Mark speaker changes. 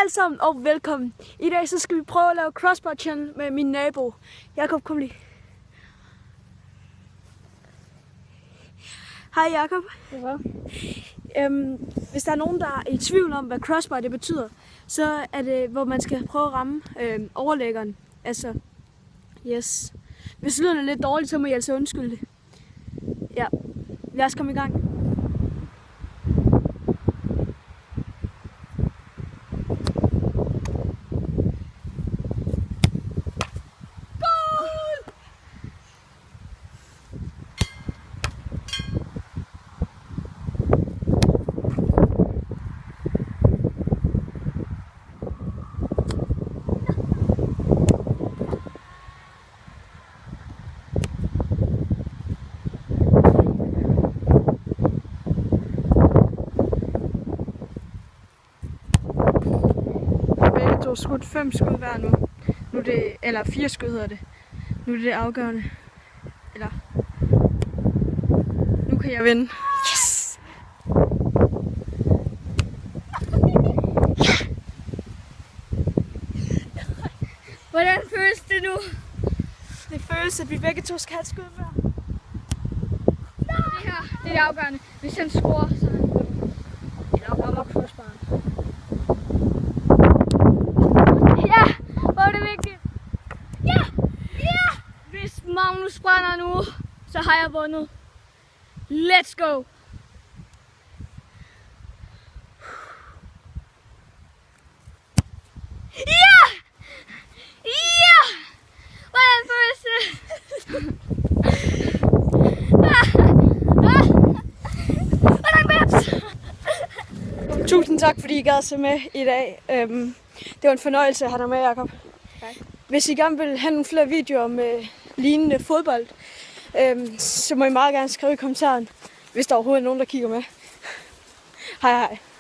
Speaker 1: alle sammen og velkommen. I dag så skal vi prøve at lave crossbar channel med min nabo. Jakob, kom lige. Hej Jakob. Hvis der er nogen, der er i tvivl om, hvad crossbar det betyder, så er det, hvor man skal prøve at ramme overlæggeren. Altså, yes. Hvis lyden er lidt dårligt, så må I altså undskylde det. Ja, lad os komme i gang. Du har skudt 5 skud hver nu. Nu er det, eller 4 skud hedder det. Nu er det afgørende. Eller nu kan jeg vinde. Yes!
Speaker 2: Hvordan føles det nu?
Speaker 1: Det føles, at vi begge to skal have et skud hver.
Speaker 2: Det her, det er det afgørende. Hvis han scorer, så eller rammer crossbaren. Ja, hvor er det vigtigt. Ja, ja. Hvis Magnus brænder nu, så har jeg vundet. Let's go. Ja! Ja! Hvordan føles det?
Speaker 1: Tusind tak, fordi I gad se med i dag. Det var en fornøjelse at have dig med, Jakob.
Speaker 2: Tak.
Speaker 1: Hvis I gerne vil have nogle flere videoer med lignende fodbold, så må I meget gerne skrive i kommentaren, hvis der overhovedet er nogen, der kigger med. Hej hej.